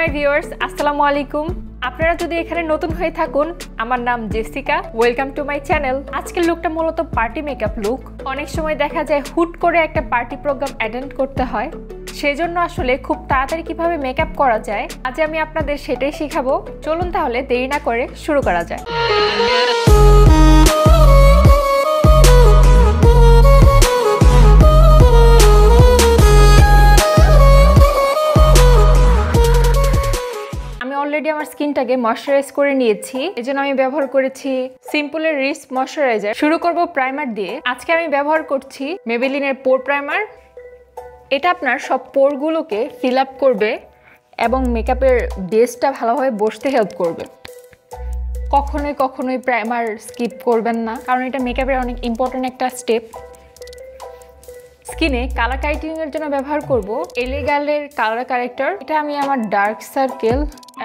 মাই viewers, আসসালামু আলাইকুম। আপনারা যদি এখানে নতুন হয়ে থাকুন, আমার নাম Jessica. Welcome to my channel. আজকের লুকটা মূলত পার্টি মেকআপ লুক। অনেক সময় দেখা যায় হুট করে একটা পার্টি প্রোগ্রাম অ্যাটেন্ড করতে হয়, সেজন্য আসলে খুব তাড়াতাড়ি কিভাবে মেকআপ করা যায় আজ আমি আপনাদের সেটাই শেখাবো। চলুন তাহলে দেরি না করে শুরু করা যায়। অলরেডি আমার স্কিনটাকে ময়শ্চারাইজ করে নিয়েছি, এজন্য আমি ব্যবহার করেছি সিম্পলের রিচ ময়শ্চারাইজার। শুরু করব প্রাইমার দিয়ে। আজকে আমি ব্যবহার করছি মেবেলিনের পোর প্রাইমার। এটা আপনার সব পোরগুলোকে ফিল আপ করবে এবং মেকআপের বেসটা ভালোভাবে বসতে হেল্প করবে। কখনোই প্রাইমার স্কিপ করবেন না, কারণ এটা মেকআপের অনেক ইম্পর্টেন্ট একটা স্টেপ। স্কিনে কালার কারেক্টিং এর জন্য ব্যবহার করব এলেগালের কালার কারেক্টর। এটা আমি আমার ডার্ক সার্কেল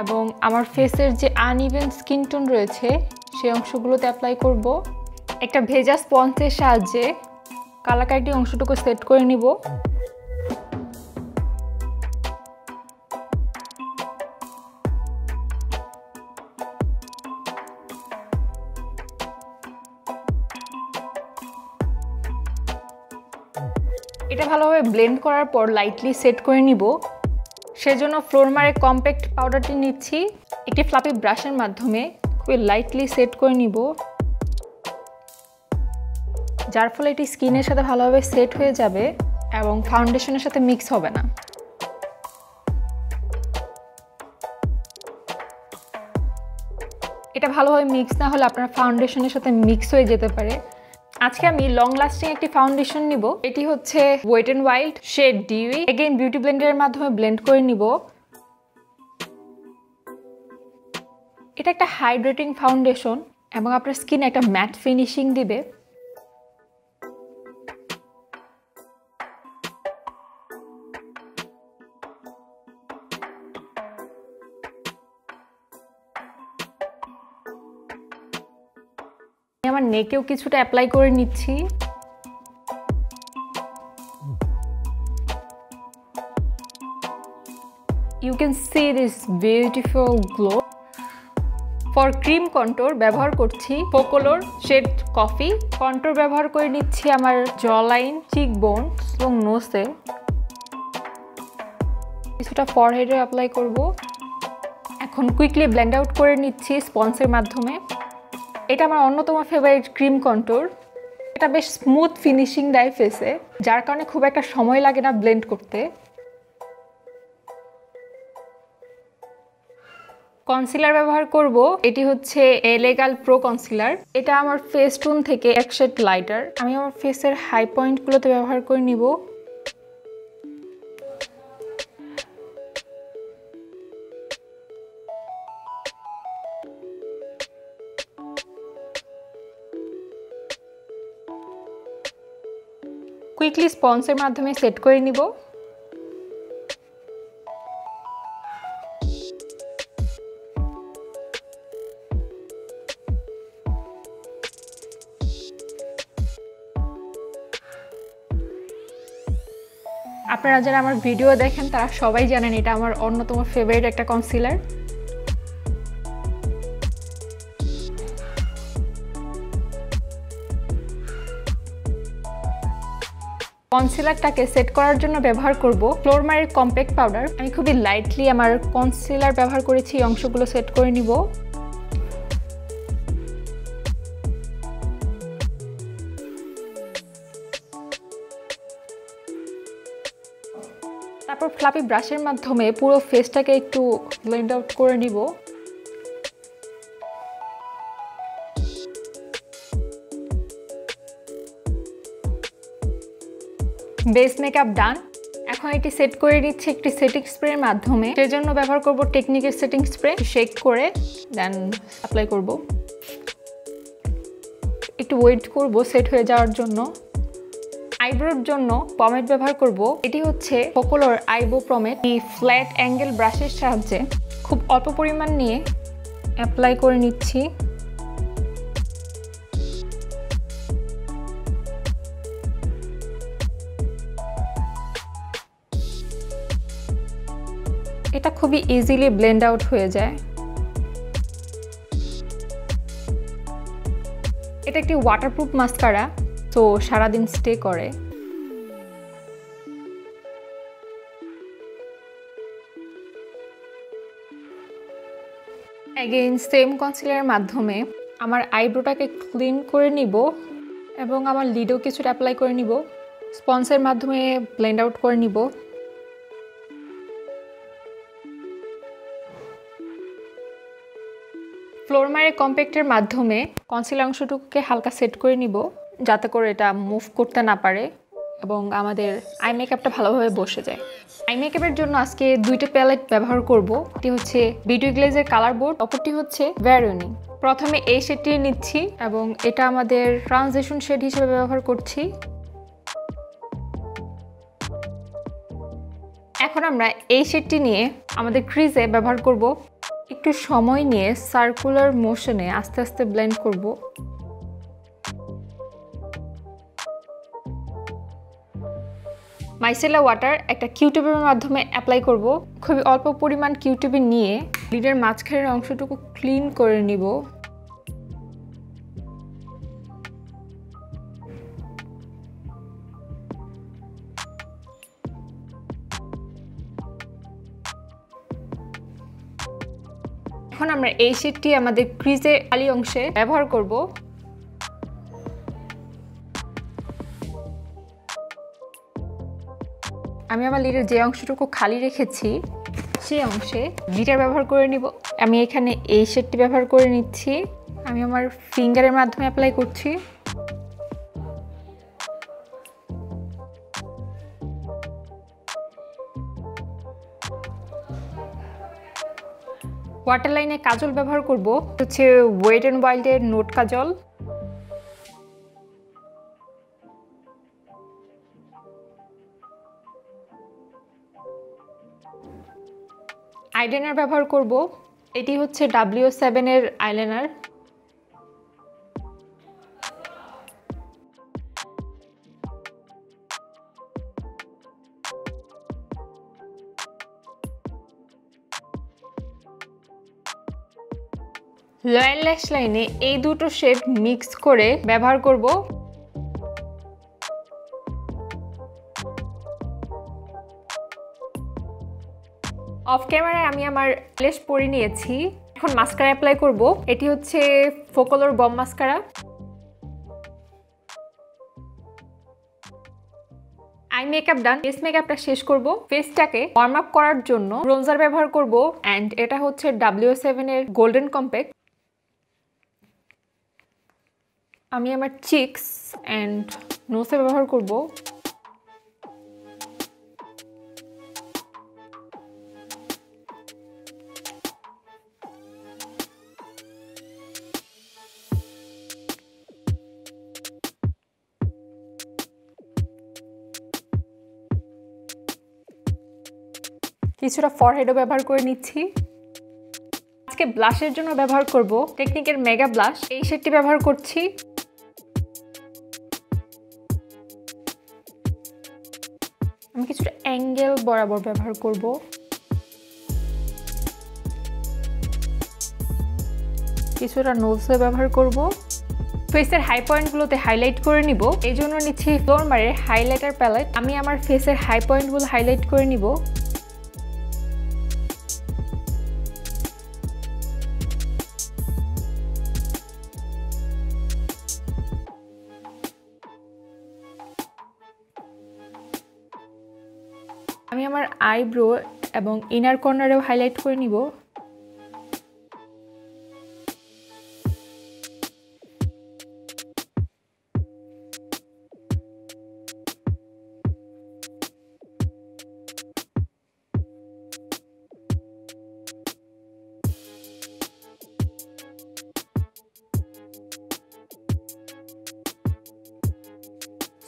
এবং আমার ফেসের যে আনইভেন স্কিন টোন রয়েছে সেই অংশগুলোতে অ্যাপ্লাই করব। একটা ভেজা স্পঞ্জের সাহায্যে কালার কারেক্টিং অংশটুকু সেট করে নিব। এটা ভালোভাবে ব্লেন্ড করার পর লাইটলি সেট করে নিব। সেজন্য ফ্লোরমারের কম্প্যাক্ট পাউডারটি নিচ্ছি। একটি ফ্লাপি ব্রাশের মাধ্যমে খুবই লাইটলি সেট করে নিব, যার ফলে এটি স্কিনের সাথে ভালোভাবে সেট হয়ে যাবে এবং ফাউন্ডেশনের সাথে মিক্স হবে না। এটা ভালোভাবে মিক্স না হলে আপনার ফাউন্ডেশনের সাথে মিক্স হয়ে যেতে পারে। আজকে আমি লং লাস্টিং একটি ফাউন্ডেশন নিব। এটি হচ্ছে wet and wild shade dewy. Again beauty ব্লেন্ডারের মাধ্যমে ব্লেন্ড করে নিব। এটা একটা হাইড্রেটিং ফাউন্ডেশন এবং আপনার স্কিনে একটা ম্যাট ফিনিশিং দিবে। আমার নেকেও কিছুটা অ্যাপ্লাই করে নিচ্ছি। You can see this beautiful glow. For cream contour ব্যবহার করছি Focallure শেড কফি। কন্ট্যুর ব্যবহার করে নিচ্ছি আমার জ লাইন, চিক বোন এবং নোসে। কিছুটা ফরহেডে অ্যাপ্লাই করব। এখন কুইকলি ব্লেন্ড আউট করে নিচ্ছি স্পঞ্জের মাধ্যমে। এটা আমার অন্যতম ফেভারিট ক্রিম কন্ট্যুর। এটা বেশ স্মুথ ফিনিশিং দেয় ফেসে, যার কারণে খুব একটা সময় লাগে না ব্লেন্ড করতে। কনসিলার ব্যবহার করব। এটি হচ্ছে এলেগাল প্রো কনসিলার। এটা আমার ফেস টোন থেকে এক শেড লাইটার। আমি আমার ফেসের হাই পয়েন্টগুলোতে ব্যবহার করে নিব। কুইকলি স্পঞ্জের মাধ্যমে সেট করে নিব। আপনারা যারা আমার ভিডিও দেখেন তারা সবাই জানেন এটা আমার অন্যতম ফেভারিট একটা কনসিলার। কনসিলারটাকে সেট করার জন্য ব্যবহার করব ফ্লোরমারের কম্প্যাক্ট পাউডার। আমি খুবই লাইটলি আমার কনসিলার ব্যবহার করেছি, এই অংশগুলো সেট করে নিব। তারপর ফ্লাপি ব্রাশের মাধ্যমে পুরো ফেসটাকে একটু ব্লেন্ড আউট করে নিব। বেস মেকআপ ডান। এখন এটি সেট করে নিচ্ছি একটি সেটিং স্প্রের মাধ্যমে। সেজন্য ব্যবহার করব টেকনিকের সেটিং স্প্রে। শেক করে দেন অ্যাপ্লাই করব। একটু ওয়েট করব সেট হয়ে যাওয়ার জন্য। আইব্রোর জন্য পমেড ব্যবহার করব। এটি হচ্ছে Focallure আইব্রো পমেড। এই ফ্ল্যাট অ্যাঙ্গেল ব্রাশের সাহায্যে খুব অল্প পরিমাণ নিয়ে অ্যাপ্লাই করে নিচ্ছি। এটা খুবই ইজিলি ব্লেন্ড আউট হয়ে যায়। এটা একটি ওয়াটারপ্রুফ মাস্কারা, তো সারাদিন স্টে করে। অ্যাগেইন সেম কনসিলারের মাধ্যমে আমার আইব্রোটাকে ক্লিন করে নিব এবং আমার লিডেও কিছুটা অ্যাপ্লাই করে নিব। স্পঞ্জের মাধ্যমে ব্লেন্ড আউট করে নিব। ফ্লোরমারের কম্প্যাক্টের মাধ্যমে কনসিলার অংশটুকুকে হালকা সেট করে নিব, যাতে করে এটা মুভ করতে না পারে এবং আমাদের আই মেকআপটা ভালোভাবে বসে যায়। আই মেকআপের জন্য আজকে দুইটা প্যালেট ব্যবহার করব। একটি হচ্ছে বিউটি গ্লেজের কালার বোর্ড, অপরটি হচ্ছে ভেরোনি। প্রথমে এই শেডটি নিচ্ছি এবং এটা আমাদের ট্রানজিশন শেড হিসেবে ব্যবহার করছি। এখন আমরা এই শেডটি নিয়ে আমাদের ক্রিজে ব্যবহার করব। একটু সময় নিয়ে সার্কুলার মোশনে আস্তে আস্তে ব্লেন্ড করব। মাইসেলা ওয়াটার একটা কিউটিউবের মাধ্যমে অ্যাপ্লাই করব। খুবই অল্প পরিমাণ কিউটিউবে নিয়ে লিডের মাঝখানের অংশটুকু ক্লিন করে নিব। এখন আমরা এই শেডটি আমাদের ক্রিজের খালি অংশে ব্যবহার করব। আমি আমার লিডের যে অংশটুকু খালি রেখেছি সেই অংশে গ্লিটার ব্যবহার করে নিব। আমি এখানে এই শেডটি ব্যবহার করে নিচ্ছি। আমি আমার ফিঙ্গারের মাধ্যমে অ্যাপ্লাই করছি। ওয়াটারলাইনে কাজল ব্যবহার করব, হচ্ছে ওয়েট অ্যান্ড ওয়াইল্ডের নোট কাজল। আইলাইনার ব্যবহার করব, এটি হচ্ছে W7 এর আইলাইনার। লয়াল ল্যাশ লাইনে এই দুটো শেড মিক্স করে ব্যবহার করব। অফ ক্যামেরায় আমি আমার ল্যাশ পরে নিয়েছি। এখন মাস্কারা অ্যাপ্লাই করব। এটি হচ্ছে Focallure bomb mascara. Eye makeup done, face মেকআপটা শেষ করব। ফেসটাকে ওয়ার্ম আপ করার জন্য ব্রোঞ্জার ব্যবহার করব, অ্যান্ড এটা হচ্ছে W7 এর গোল্ডেন কম্প্যাক্ট। আমি আমার চিকস অ্যান্ড নোসে ব্যবহার করব। কিছুটা ফরহেডও ব্যবহার করে নিচ্ছি। আজকে ব্লাশের জন্য ব্যবহার করব টেকনিকের মেগা ব্লাশ। এই শেডটি ব্যবহার করছি। আমি কিছুটা অ্যাঙ্গেল বরাবর ব্যবহার করব। কিছুটা নোজে ব্যবহার করব। ফেসের হাই পয়েন্টগুলোতে হাইলাইট করে নিব। এই জন্য নিচ্ছি ফ্লোরমারের হাইলাইটার প্যালেট। আমি আমার ফেসের হাই পয়েন্টগুলো হাইলাইট করে নিব। আমি আমার আইব্রো এবং ইনার কর্নারেও হাইলাইট করে নিব।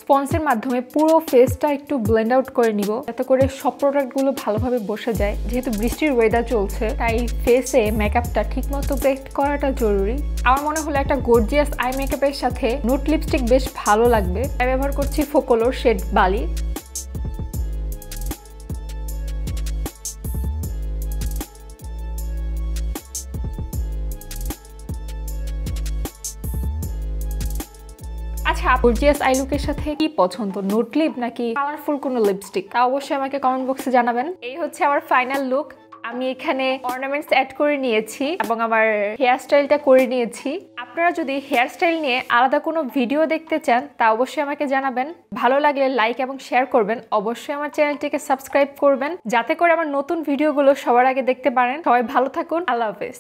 স্পঞ্জের মাধ্যমে পুরো ফেসটা একটু ব্লেন্ড আউট করে নিব, যাতে করে সব প্রোডাক্টগুলো ভালোভাবে বসে যায়। যেহেতু বৃষ্টির ওয়েদার চলছে, তাই ফেসে মেকআপটা ঠিকমতো বেক করাটা জরুরি। আমার মনে হলো একটা গর্জিয়াস আই মেকআপের সাথে নুট লিপস্টিক বেশ ভালো লাগবে, তাই ব্যবহার করছি ফোকালোর শেড বালি। আচ্ছা, গর্জিয়াস আই লুকের সাথে কি পছন্দ, নোট লিপ নাকি কালারফুল কোনো লিপস্টিক, তা অবশ্যই আমাকে কমেন্ট বক্সে জানাবেন। এই হচ্ছে আমার ফাইনাল লুক। আমি এখানে অর্নামেন্টস অ্যাড করে নিয়েছি এবং আমার হেয়ার স্টাইলটা করে নিয়েছি। আপনারা যদি হেয়ার স্টাইল নিয়ে আলাদা কোনো ভিডিও দেখতে চান তা অবশ্যই আমাকে জানাবেন। ভালো লাগলে লাইক এবং শেয়ার করবেন। অবশ্যই আমার চ্যানেলটিকে সাবস্ক্রাইব করবেন যাতে করে আমার নতুন ভিডিওগুলো সবার আগে দেখতে পারেন। সবাই ভালো থাকুন। আল্লাহ হাফেজ।